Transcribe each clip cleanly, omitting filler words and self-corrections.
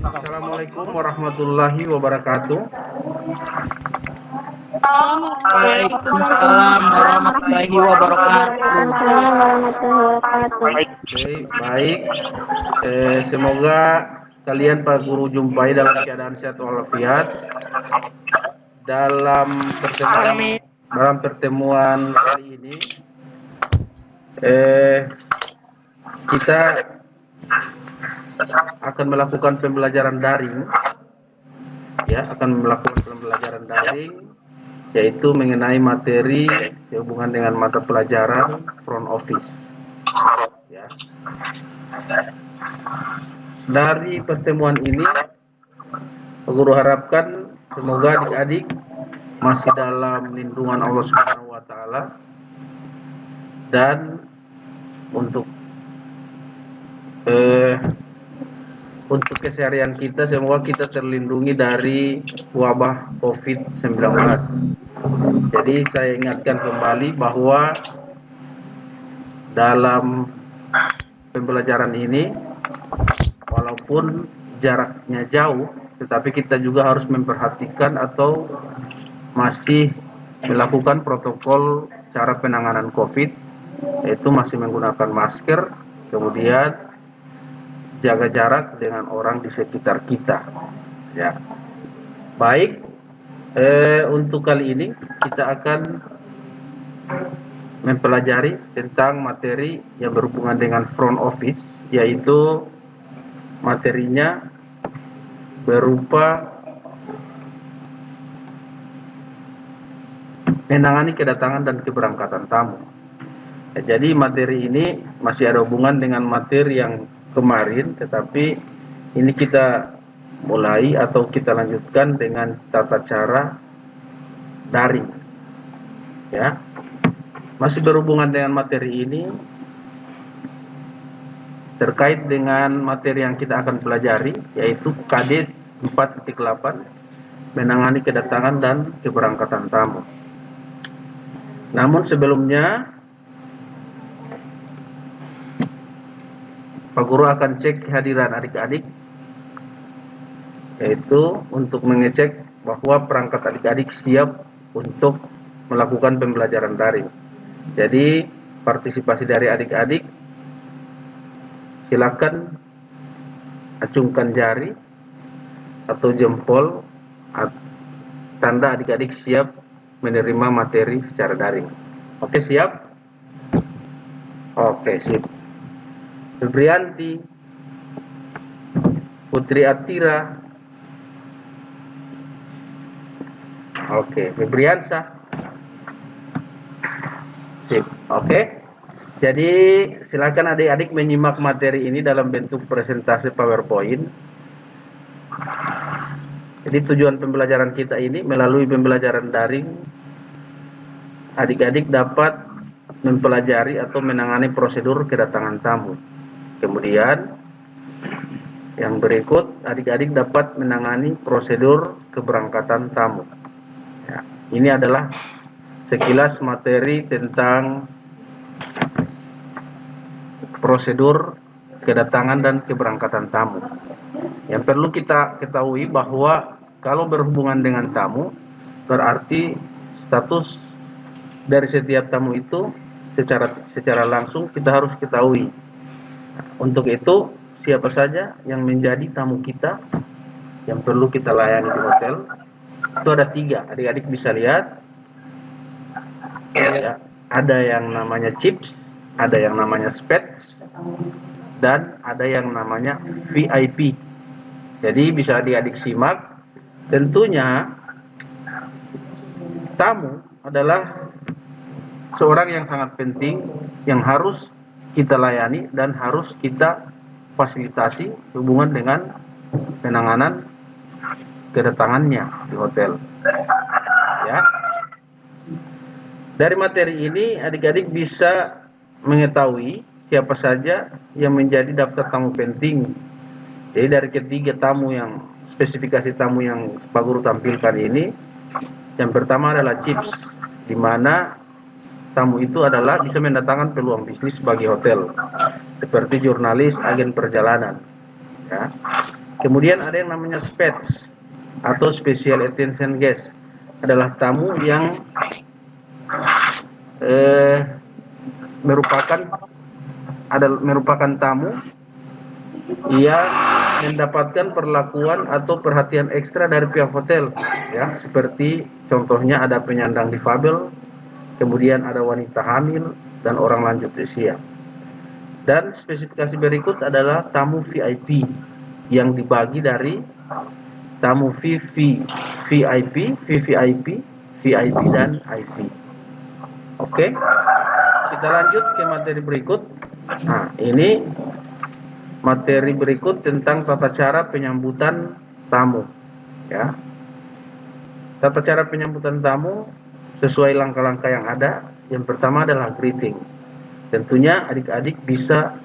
Assalamualaikum warahmatullahi wabarakatuh. Waalaikumsalam warahmatullahi wabarakatuh. Oke, baik. Semoga kalian para guru jumpai dalam keadaan sehat walafiat. Dalam pertemuan kali ini, kita akan melakukan pembelajaran daring, yaitu mengenai materi sehubungan dengan mata pelajaran front office. Ya. Dari pertemuan ini, guru harapkan semoga adik-adik masih dalam lindungan Allah Subhanahu wa taala, dan untuk keseharian kita semoga kita terlindungi dari wabah COVID-19. Jadi saya ingatkan kembali bahwa dalam pembelajaran ini walaupun jaraknya jauh, tetapi kita juga harus memperhatikan atau masih melakukan protokol cara penanganan COVID, yaitu masih menggunakan masker, kemudian jaga jarak dengan orang di sekitar kita. Ya, baik. Untuk kali ini kita akan mempelajari tentang materi yang berhubungan dengan front office, yaitu materinya berupa menangani kedatangan dan keberangkatan tamu. Jadi materi ini masih ada hubungan dengan materi yang kemarin, tetapi ini kita mulai atau kita lanjutkan dengan tata cara daring. Ya, masih berhubungan dengan materi ini, terkait dengan materi yang kita akan pelajari, yaitu KD 4.8, menangani kedatangan dan keberangkatan tamu. Namun sebelumnya, Pak Guru akan cek kehadiran adik-adik, yaitu untuk mengecek bahwa perangkat adik-adik siap untuk melakukan pembelajaran daring. Jadi partisipasi dari adik-adik, silakan acungkan jari atau jempol tanda adik-adik siap menerima materi secara daring. Oke, siap? Oke, sip. Febrianti, Putri Atira, oke, Febriansa, sip. Oke, jadi silakan adik-adik menyimak materi ini dalam bentuk presentasi PowerPoint. Jadi tujuan pembelajaran kita ini melalui pembelajaran daring, adik-adik dapat mempelajari atau menangani prosedur kedatangan tamu. Kemudian yang berikut, adik-adik dapat menangani prosedur keberangkatan tamu. Ya, ini adalah sekilas materi tentang prosedur kedatangan dan keberangkatan tamu. Yang perlu kita ketahui bahwa kalau berhubungan dengan tamu, berarti status dari setiap tamu itu secara langsung kita harus ketahui. Untuk itu, siapa saja yang menjadi tamu kita yang perlu kita layani di hotel, itu ada 3. Adik-adik bisa lihat, ya, ada yang namanya chips, ada yang namanya spets, dan ada yang namanya VIP. Jadi bisa adik-adik simak. Tentunya tamu adalah seorang yang sangat penting yang harus kita layani dan harus kita fasilitasi hubungan dengan penanganan kedatangannya di hotel. Ya. Dari materi ini adik-adik bisa mengetahui siapa saja yang menjadi daftar tamu penting. Jadi dari ketiga tamu yang spesifikasi tamu yang Pak Guru tampilkan ini, yang pertama adalah chips, di mana tamu itu adalah bisa mendatangkan peluang bisnis bagi hotel, seperti jurnalis, agen perjalanan. Ya. Kemudian ada yang namanya SPATS atau Special Attention Guest, adalah tamu yang merupakan tamu yang mendapatkan perlakuan atau perhatian ekstra dari pihak hotel, ya, seperti contohnya ada penyandang difabel, kemudian ada wanita hamil dan orang lanjut usia. Dan spesifikasi berikut adalah tamu VIP yang dibagi dari tamu VIP, VVIP, VIP dan IP. Oke, kita lanjut ke materi berikut. Nah, ini materi berikut tentang tata cara penyambutan tamu, ya. Tata cara penyambutan tamu sesuai langkah-langkah yang ada. Yang pertama adalah greeting. Tentunya adik-adik bisa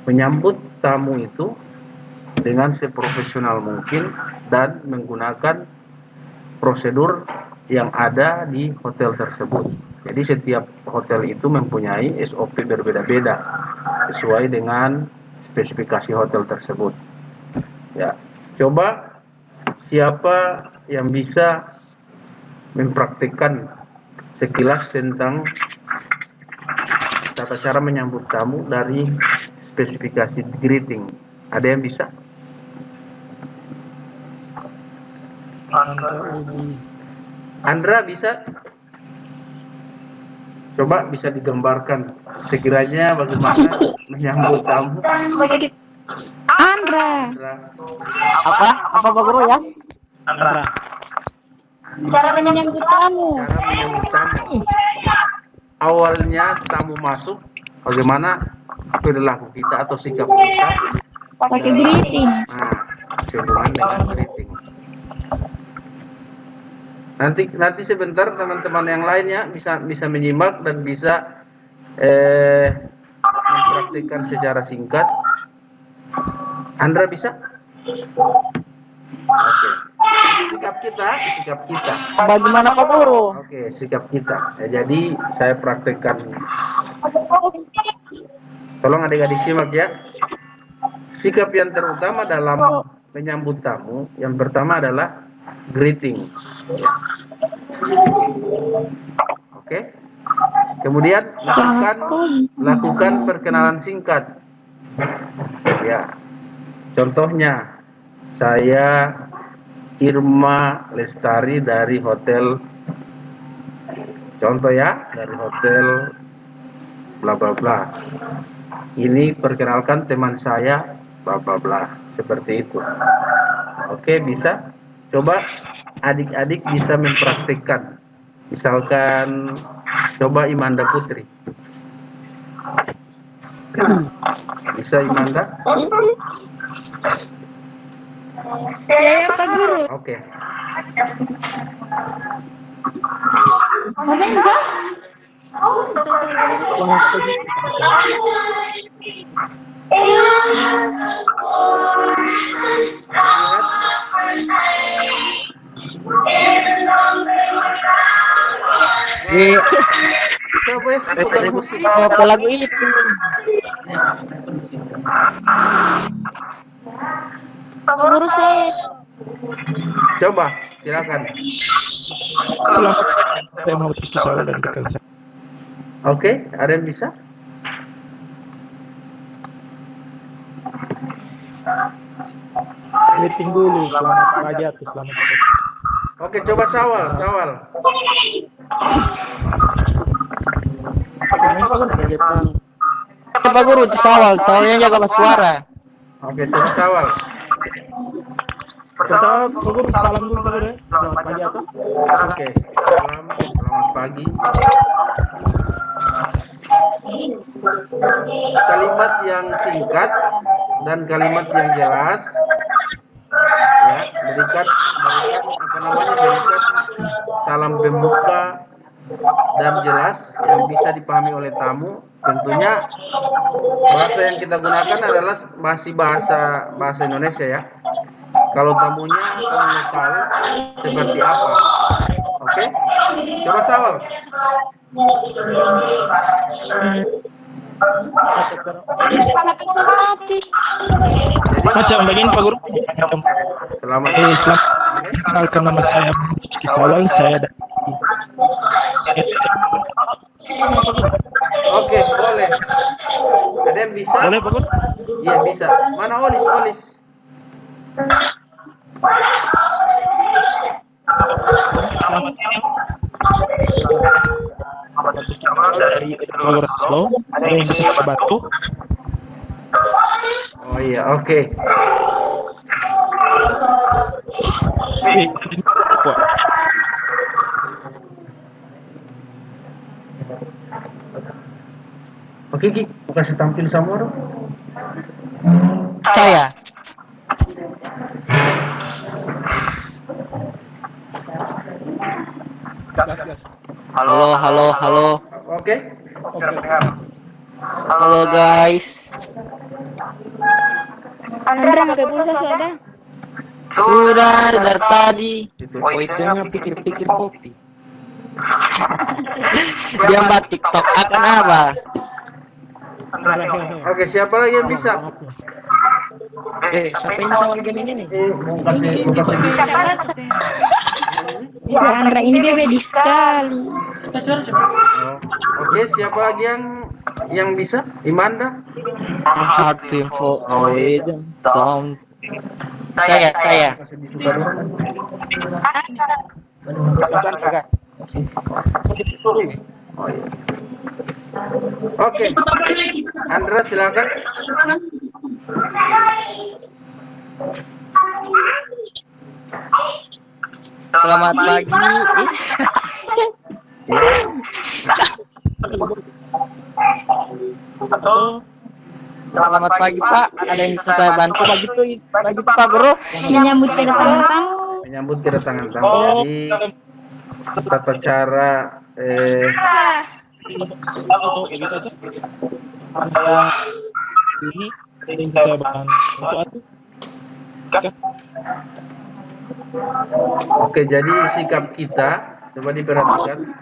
menyambut tamu itu dengan seprofesional mungkin dan menggunakan prosedur yang ada di hotel tersebut. Jadi setiap hotel itu mempunyai SOP berbeda-beda sesuai dengan spesifikasi hotel tersebut. Ya, coba siapa yang bisa mempraktikkan sekilas tentang tata cara menyambut tamu dari spesifikasi greeting? Ada yang bisa? Andra bisa? Coba bisa digambarkan sekiranya bagaimana menyambut tamu. Andra. Apa Pak Guru ya? Andra. Cara menyambut tamu. Cara menyambut tamu. Awalnya tamu masuk, bagaimana perilaku kita atau sikap kita? Pakai greeting. Nah, sehubungan dengan greeting. Nanti sebentar teman-teman yang lainnya bisa menyimak dan bisa mempraktikkan secara singkat. Andra bisa? Oke. Sikap kita. Bagaimana Pak Guru? Oke, sikap kita. Ya, jadi saya praktekkan. Tolong adik-adik simak ya. Sikap yang terutama dalam menyambut tamu, yang pertama adalah greeting. Oke. Kemudian lakukan perkenalan singkat. Ya. Contohnya, saya Irma Lestari dari hotel, contoh ya, dari hotel bla bla bla. Ini perkenalkan teman saya bla bla bla, seperti itu. Oke, bisa? Coba adik-adik bisa mempraktikkan. Misalkan coba Imanda Putri. Bisa Imanda? Ya Pak Guru. Oke. Ada bisa? Coba ya, putar musik. Apa lagu itu? Pak Guru saya. Coba, silakan. Saya mau berbicara dan kita Oke, ada yang bisa? meeting dulu. Selamat pagi atau selamat pagi. Oke, coba Sawal. Pak Guru di Sawal, soalnya jaga suara. Oke, coba Sawal. Kita Pak Guru salam dulu Pak Guru ya. Selamat pagi atau? Oke, selamat pagi. Kalimat yang singkat dan kalimat yang jelas, ya, berikan salam pembuka dan jelas yang bisa dipahami oleh tamu. Tentunya bahasa yang kita gunakan adalah masih bahasa Indonesia ya. Kalau tamunya tamu lokal seperti apa? Oke, coba Sawal. Mati. Jadi Macam begini Pak Guru. selamat. Selamat Oke. kenalkan nama saya Rizky Sawal. Saya dari Oke, boleh. Ada yang bisa? boleh Pak Guru? Iya bisa. Mana Olis? Olis. Dari Bogor Solo. Ada yang bisa bantu? Oh iya, oke. Oke, Ki, aku kasih tampil sama dong. Saya. Halo, halo, halo. Oke. Halo guys. Andra pakai pulsa sudah? Sudah dari tadi. Oh itu yang pikir-pikir kopi. Dia mbak TikTok akan apa? Oke, siapa lagi yang bisa? Siapa yang awal gini nih? Mau kasih bisa. Ya, Andra ini dia beda sekali. Oke, siapa lagi yang bisa? Imanda? Hard info. Oh itu. Saya. Kasih dibuka dulu. Oh iya. Oke. Andra silakan. Selamat pagi. Selamat pagi Pak. Ada yang bisa saya bantu pagi Pak Guru? Menyambut kedatangan tamu. Menyambut kedatangan tamu. Jadi tata cara Ini yang saya bantu. Oke, jadi sikap kita coba diperhatikan.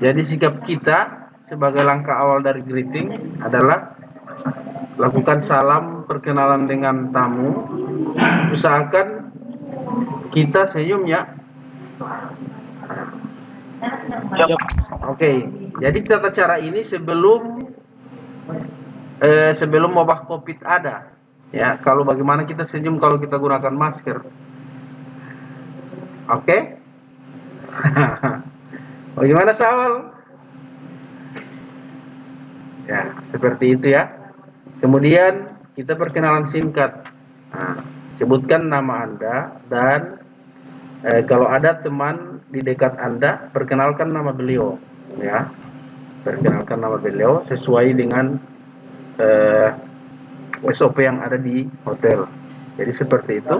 Jadi sikap kita sebagai langkah awal dari greeting adalah lakukan salam perkenalan dengan tamu. Usahakan kita senyum ya. Oke, jadi tata cara ini sebelum wabah COVID ada. Ya, kalau bagaimana kita senyum kalau kita gunakan masker. Oke? Bagaimana Sawal? Ya, seperti itu ya. Kemudian kita perkenalan singkat. Nah, sebutkan nama Anda dan kalau ada teman di dekat Anda, perkenalkan nama beliau. Ya, perkenalkan nama beliau sesuai dengan SOP yang ada di hotel. Jadi seperti itu.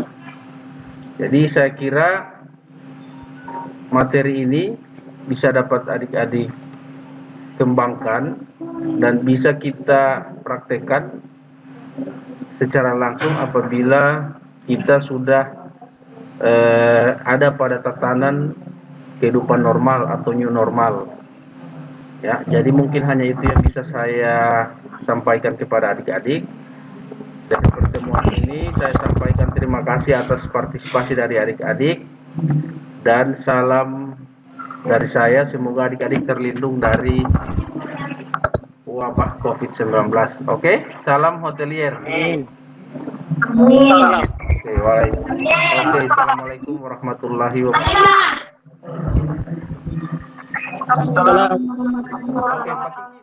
Jadi saya kira materi ini bisa dapat adik-adik kembangkan dan bisa kita praktekkan secara langsung apabila kita sudah ada pada tatanan kehidupan normal atau new normal. Ya, jadi mungkin hanya itu yang bisa saya sampaikan kepada adik-adik. Dari pertemuan ini saya sampaikan terima kasih atas partisipasi dari adik-adik dan salam dari saya, semoga adik-adik terlindung dari wabah COVID-19. Oke, salam hotelier. Oke, assalamualaikum warahmatullahi wabarakatuh. Oke, Pak Kiki.